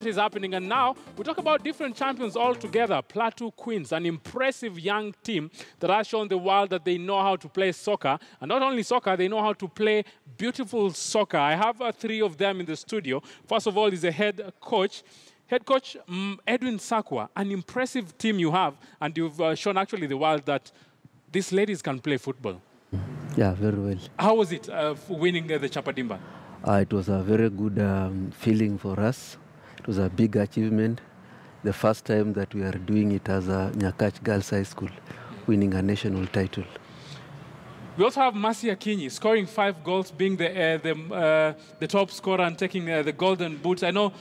is happening. And now we talk about different champions altogether. Plateau Queens, an impressive young team that has shown the world that they know how to play soccer. And not only soccer, they know how to play beautiful soccer. I have three of them in the studio. First of all is the head coach. Head coach Edwin Sakwa, an impressive team you have. And you've shown actually the world that these ladies can play football. Yeah, very well. How was it winning the Chapa Dimba? It was a very good feeling for us. It was a big achievement. The first time that we are doing it as a Nyakach Girls High School, winning a national title. We also have Mercy Akinyi scoring 5 goals, being the top scorer and taking the golden boot. I know,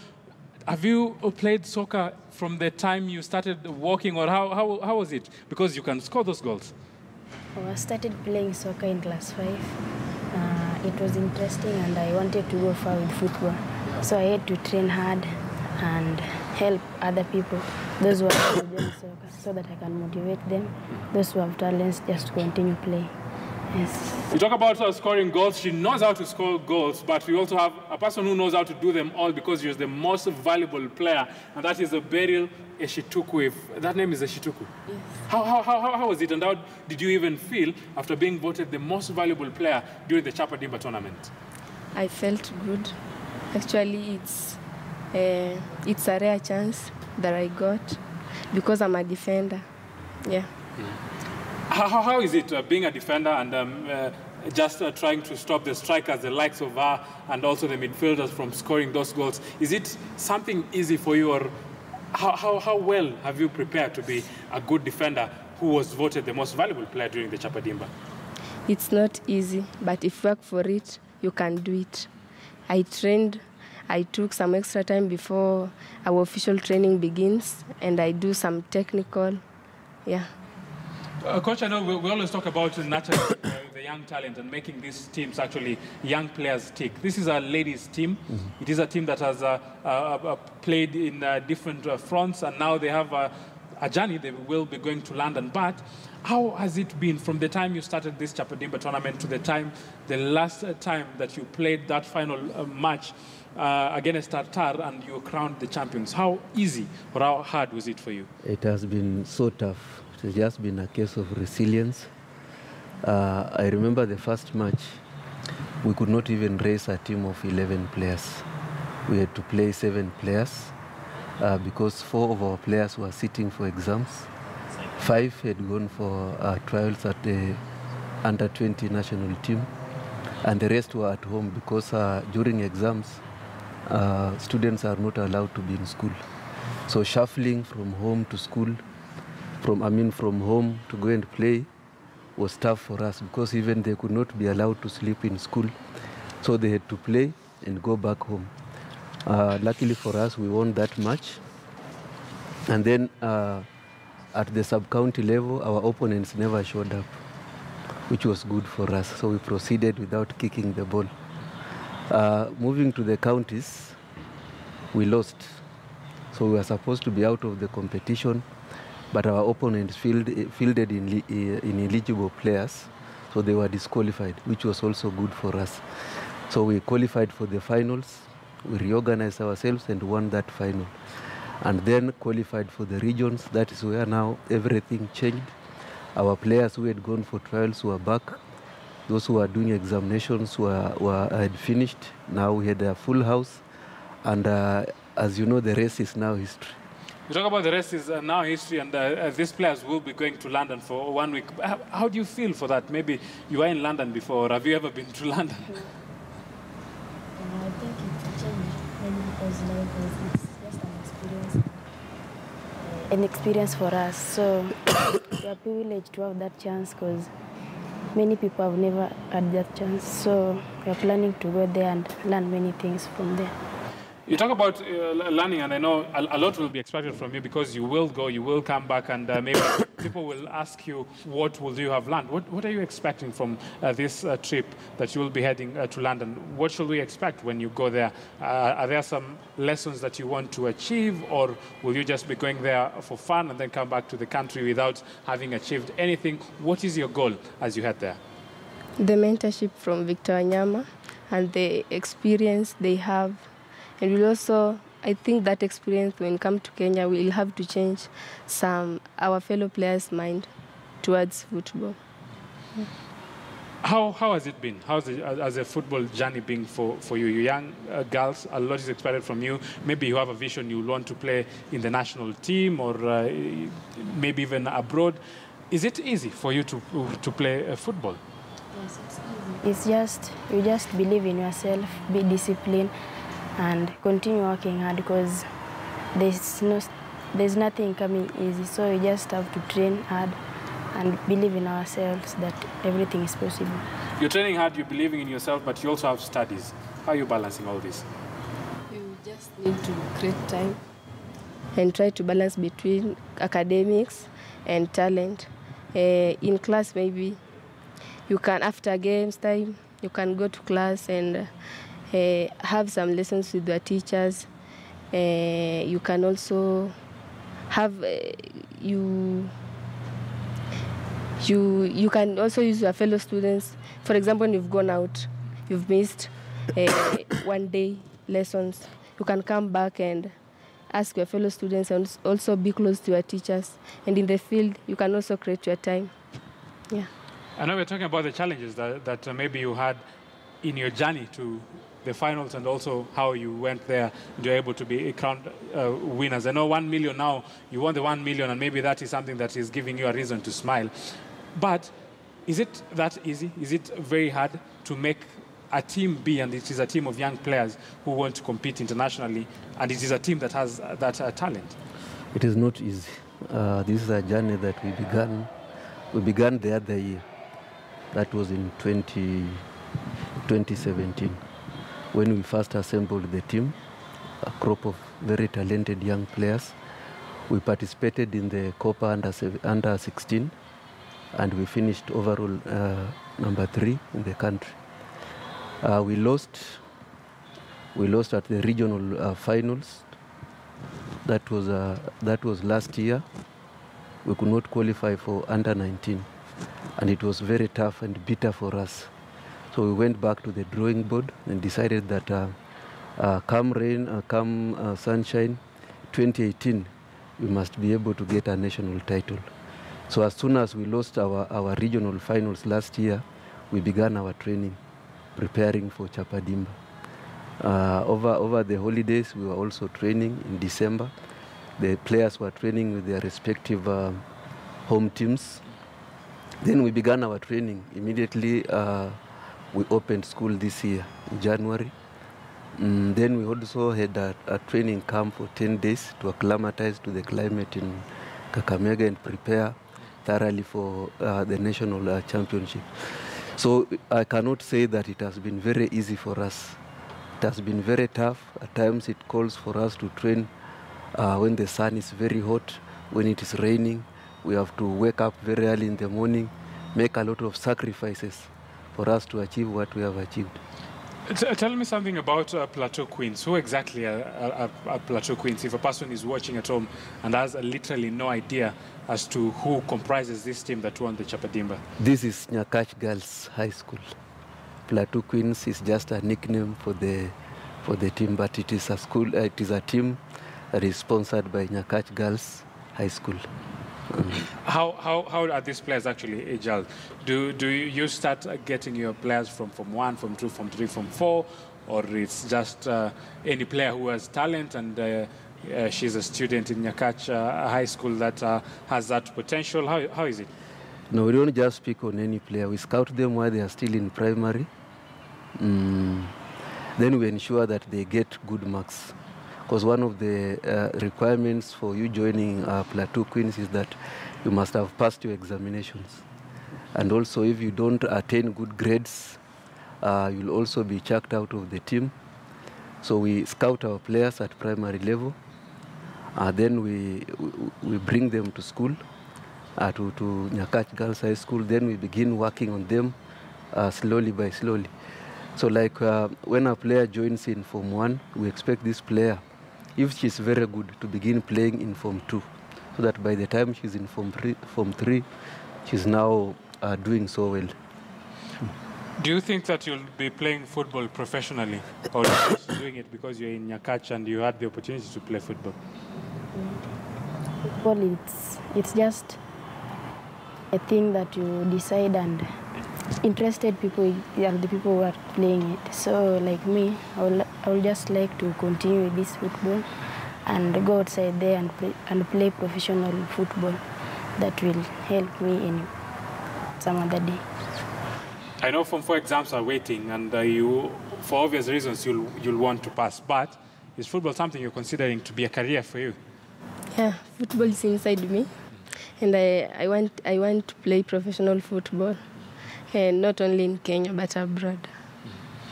have you played soccer from the time you started walking, or how was it? Because you can score those goals. I started playing soccer in class 5. It was interesting and I wanted to go far with football. So I had to train hard and help other people, those who are doing soccer, so that I can motivate them, those who have talents, just to continue playing. Yes. You talk about her scoring goals. She knows how to score goals, but we also have a person who knows how to do them all because she is the most valuable player, and that is a Beryl Eshituku. That name is Eshituku. Yes. How was it, and how did you even feel after being voted the most valuable player during the Chapa Dimba tournament? I felt good. Actually, it's a rare chance that I got because I'm a defender. Yeah. How is it being a defender and just trying to stop the strikers, the likes of her, and also the midfielders from scoring those goals? Is it something easy for you, or how well have you prepared to be a good defender who was voted the most valuable player during the Chapa Dimba? It's not easy, but if you work for it, you can do it. I trained. I took some extra time before our official training begins, and I do some technical, yeah. Coach, I know we always talk about nurturing the young talent and making these teams actually young players tick. This is a ladies' team. Mm-hmm. It is a team that has played in different fronts, and now they have a journey. They will be going to London. But how has it been from the time you started this Chapa Dimba tournament to the last time that you played that final match against Tartar and you crowned the champions? How easy or how hard was it for you? It has been so tough. It has just been a case of resilience. I remember the first match, we could not even raise a team of 11 players. We had to play 7 players because 4 of our players were sitting for exams. 5 had gone for trials at the under-20 national team, and the rest were at home because during exams, students are not allowed to be in school. So shuffling from home to school, from home to go and play was tough for us because even they could not be allowed to sleep in school. So they had to play and go back home. Luckily for us, we won that match. And then at the sub-county level, our opponents never showed up, which was good for us. So we proceeded without kicking the ball. Moving to the counties, we lost. So we were supposed to be out of the competition, but our opponents fielded ineligible players, so they were disqualified, which was also good for us. So we qualified for the finals, we reorganized ourselves and won that final. And then qualified for the regions. That is where now everything changed. Our players who had gone for trials were back. Those who were doing examinations had finished. Now we had a full house. And as you know, the rest is now history. You talk about the rest is now history, and these players will be going to London for 1 week. How do you feel for that? Maybe you were in London before. Have you ever been to London? I think it's a change, maybe because it's just an experience for us. So we are privileged to have that chance because many people have never had that chance. So we are planning to go there and learn many things from there. You talk about learning, and I know a lot will be expected from you because you will go, you will come back, and maybe people will ask you, what will you have learned? What are you expecting from this trip that you will be heading to London? What should we expect when you go there? Are there some lessons that you want to achieve, or will you just be going there for fun and then come back to the country without having achieved anything? What is your goal as you head there? The mentorship from Victor Wanyama and the experience they have. And we'll also I think that experience when come to Kenya will have to change our fellow players' mind towards football. How has it been? How's as a football journey been for you? You young girls, a lot is expected from you. Maybe you have a vision, you want to play in the national team or maybe even abroad. Is it easy for you to play football? Yes, it's easy. It's just, you just believe in yourself, be disciplined, and continue working hard because there's nothing coming easy. So you just have to train hard and believe in ourselves that everything is possible. You're training hard, you're believing in yourself, but you also have studies. How are you balancing all this? You just need to create time and try to balance between academics and talent. In class, maybe you can, after games time, you can go to class and have some lessons with your teachers. You can also have you can also use your fellow students. For example, when you've gone out, you've missed one day lessons, you can come back and ask your fellow students and also be close to your teachers. And in the field, you can also create your time. Yeah. I know we're talking about the challenges that maybe you had in your journey to the finals and also how you went there and you're able to be crowned winners. I know 1 million now, you won the 1 million and maybe that is something that is giving you a reason to smile. But is it that easy? Is it very hard to make a team be, and it is a team of young players who want to compete internationally, and it is a team that has that talent? It is not easy. This is a journey that we began the other year. That was in 2017, when we first assembled the team, a crop of very talented young players. We participated in the Copa under 16, and we finished overall number 3 in the country. We lost at the regional finals. That was last year. We could not qualify for under 19, and it was very tough and bitter for us. So we went back to the drawing board and decided that come rain, come sunshine, 2018, we must be able to get a national title. So as soon as we lost our regional finals last year, we began our training, preparing for Chapa Dimba. Over the holidays, we were also training in December. The players were training with their respective home teams. Then we began our training. Immediately, we opened school this year, in January. Then we also had a training camp for 10 days to acclimatize to the climate in Kakamega and prepare thoroughly for the national championship. So I cannot say that it has been very easy for us. It has been very tough. At times it calls for us to train when the sun is very hot, when it is raining. We have to wake up very early in the morning, make a lot of sacrifices for us to achieve what we have achieved. Tell me something about Plateau Queens. Who exactly are Plateau Queens? If a person is watching at home and has literally no idea as to who comprises this team that won the Chapa Dimba. This is Nyakach Girls High School. Plateau Queens is just a nickname for the team, but it is a school. It is a team that is sponsored by Nyakach Girls High School. How are these players actually agile? Do you start getting your players from Form 1, Form 2, Form 3, Form 4, or it's just any player who has talent and she's a student in Nyakach High School that has that potential? How is it? No, we don't just speak on any player. We scout them while they are still in primary. Then we ensure that they get good marks. Because one of the requirements for you joining Plateau Queens is that you must have passed your examinations. And also, if you don't attain good grades, you'll also be chucked out of the team. So we scout our players at primary level. Then we bring them to school, to Nyakach Girls High School. Then we begin working on them slowly by slowly. So like when a player joins in Form 1, we expect this player, if she's very good, to begin playing in Form 2, so that by the time she's in Form 3, she's now doing so well. Do you think that you'll be playing football professionally, or are you just doing it because you're in Nyakach and you had the opportunity to play football? Football, it's just a thing that you decide, and interested people are the people who are playing it. So like me, I will just like to continue with this football and go outside there and play professional football. That will help me in some other day. I know Form 4 exams are waiting, and you, for obvious reasons, you'll want to pass. But is football something you're considering to be a career for you? Yeah, football is inside me, and I want to play professional football, and not only in Kenya but abroad.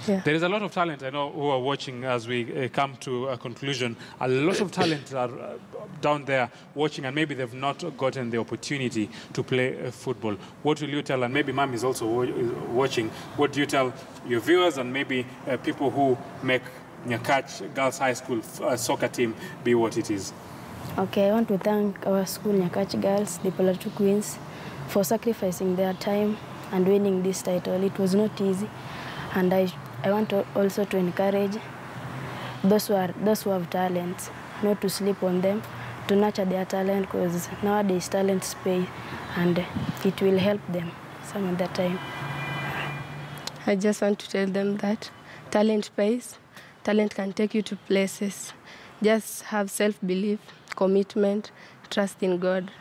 Yeah. There is a lot of talent, I know, who are watching as we come to a conclusion. A lot of talent are down there watching, and maybe they've not gotten the opportunity to play football. What will you tell, and maybe Mom is also watching, what do you tell your viewers and maybe people who make Nyakach Girls High School soccer team be what it is? Okay, I want to thank our school, Nyakach Girls, the Plateau Queens, for sacrificing their time and winning this title. It was not easy, and I want also to encourage those who have talents, not to sleep on them, to nurture their talent, because nowadays talents pay, and it will help them some other time. I just want to tell them that talent pays. Talent can take you to places. Just have self-belief, commitment, trust in God.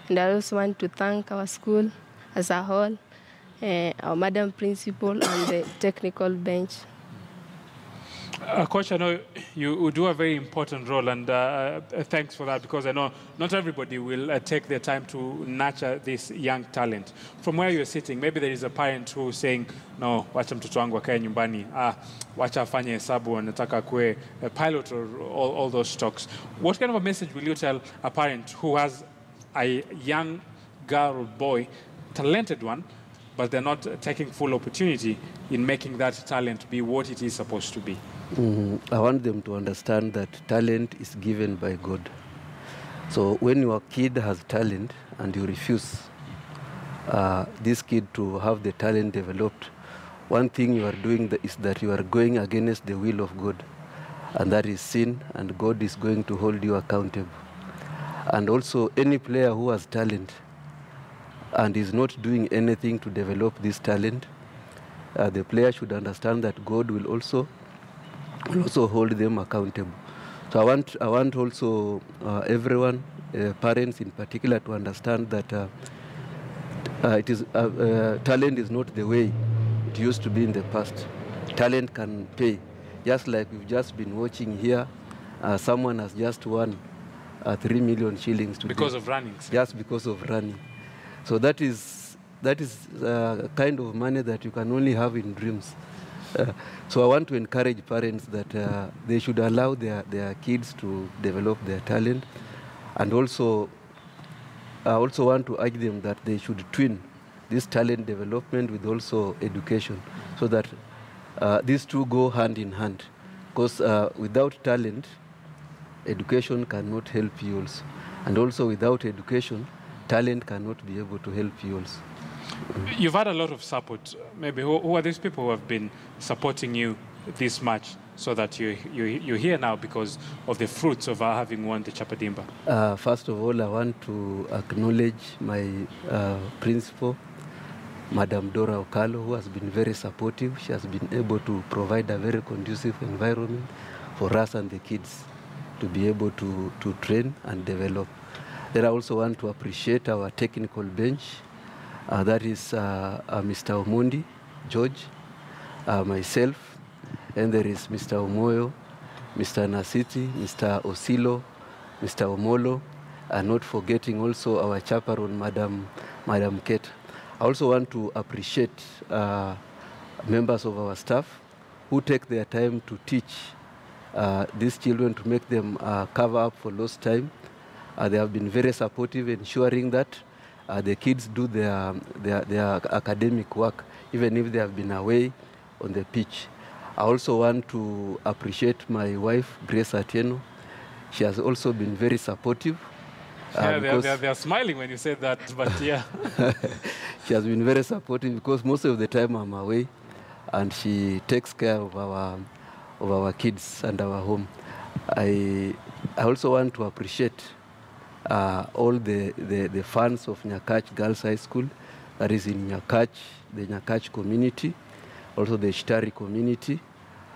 And I also want to thank our school as a whole, our Madam Principal and the technical bench. Coach, I know you do a very important role, and thanks for that, because I know not everybody will take their time to nurture this young talent. From where you're sitting, maybe there is a parent who is saying, no, wacha mtoto wangu akae nyumbani, wacha afanye hesabu, anataka kuwe a pilot, or all those talks. What kind of a message will you tell a parent who has a young girl or boy, talented one, but they're not taking full opportunity in making that talent be what it is supposed to be? I want them to understand that talent is given by God. So when your kid has talent and you refuse this kid to have the talent developed, one thing you are doing is that you are going against the will of God, and that is sin, and God is going to hold you accountable. And also, any player who has talent and is not doing anything to develop this talent, the player should understand that God will also hold them accountable. So I want also everyone, parents in particular, to understand that talent is not the way it used to be in the past. Talent can pay. Just like we've just been watching here, someone has just won 3 million shillings today. Because of running. Just because of running. So that is kind of money that you can only have in dreams. So I want to encourage parents that they should allow their kids to develop their talent, and also I also want to urge them that they should twin this talent development with also education, so that these two go hand in hand. Because without talent, education cannot help you also, and also without education, talent cannot be able to help you also. You've had a lot of support. Maybe who are these people who have been supporting you this much, so that you're here now because of the fruits of having won the Chapa Dimba? First of all, I want to acknowledge my principal, Madam Dora Okalo, who has been very supportive. She has been able to provide a very conducive environment for us and the kids to be able to train and develop. Then I also want to appreciate our technical bench. That is Mr. Omondi, George, myself, and there is Mr. Omoyo, Mr. Nasiti, Mr. Osilo, Mr. Omolo, and not forgetting also our chaperone, Madam Kate. I also want to appreciate members of our staff who take their time to teach these children, to make them cover up for lost time. They have been very supportive, ensuring that the kids do their academic work, even if they have been away on the pitch. I also want to appreciate my wife, Grace Atieno. She has also been very supportive. Yeah, they are smiling when you say that, but yeah. She has been very supportive because most of the time I'm away. and she takes care of our kids and our home. I also want to appreciate all the fans of Nyakach Girls High School, that is in Nyakach, the Nyakach community, also the Shtari community,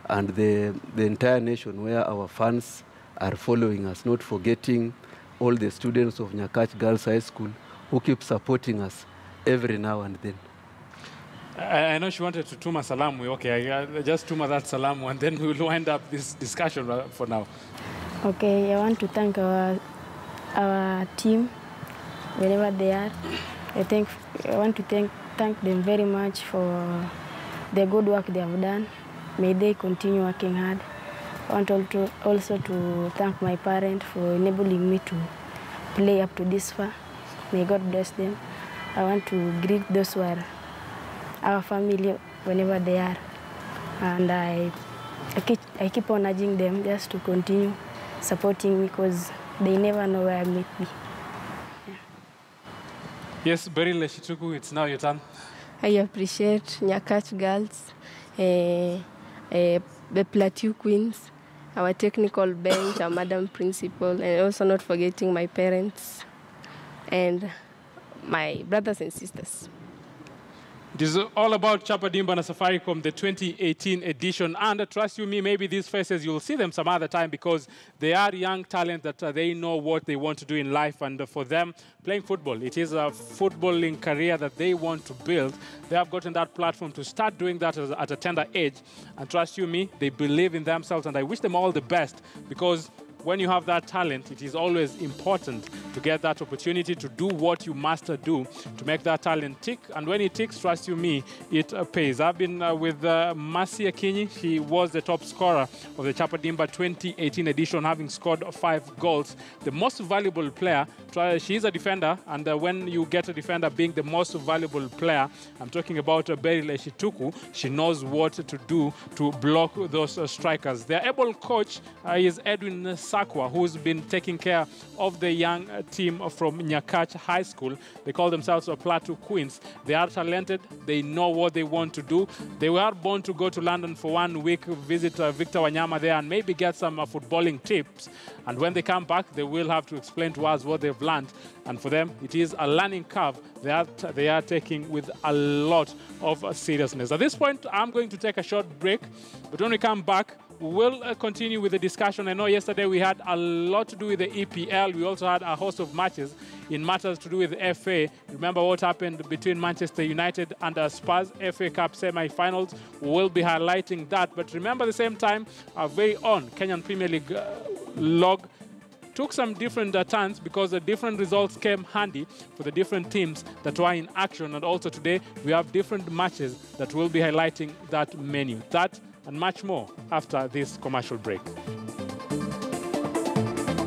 and the entire nation where our fans are following us, not forgetting all the students of Nyakach Girls High School who keep supporting us every now and then. I know she wanted to tuma salamu. Okay, I just tuma that salamu, and then we will wind up this discussion for now. Okay, I want to thank our team wherever they are. I want to thank them very much for the good work they have done. May they continue working hard. I want also to thank my parents for enabling me to play up to this far. May God bless them. I want to greet those who are our family whenever they are. And I keep on urging them just to continue supporting me because they never know where I may be. Yeah. Yes, Beryl Shituku, it's now your turn. I appreciate Nyakach girls, the Plateau Queens, our technical bench, our Madam Principal, and also not forgetting my parents and my brothers and sisters. It is all about Chapa Dimba and Safaricom, the 2018 edition. And trust you me, maybe these faces, you'll see them some other time because they are young talent that they know what they want to do in life. And for them, playing football, it is a footballing career that they want to build. They have gotten that platform to start doing that at a tender age. And trust you me, they believe in themselves. And I wish them all the best because when you have that talent, it is always important to get that opportunity to do what you must do to make that talent tick. And when it ticks, trust you me, it pays. I've been with Mercy Akinyi. She was the top scorer of the Chapa Dimba 2018 edition, having scored 5 goals. The most valuable player, she is a defender, and when you get a defender being the most valuable player, I'm talking about Beryl Shituku, she knows what to do to block those strikers. Their able coach is Edwin Sakwa, who's been taking care of the young team from Nyakach High School. They call themselves Plateau Queens. They are talented. They know what they want to do. They were born to go to London for 1 week, visit Victor Wanyama there, and maybe get some footballing tips. And when they come back, they will have to explain to us what they've learned. And for them, it is a learning curve they are taking with a lot of seriousness. At this point, I'm going to take a short break. But when we come back, we'll continue with the discussion. I know yesterday we had a lot to do with the EPL. We also had a host of matches in matters to do with the FA. Remember what happened between Manchester United and Spurs, FA Cup semi-finals. We'll be highlighting that. But remember at the same time, our very own Kenyan Premier League log took some different turns because the different results came handy for the different teams that were in action. And also today, we have different matches that will be highlighting that menu. That and much more after this commercial break.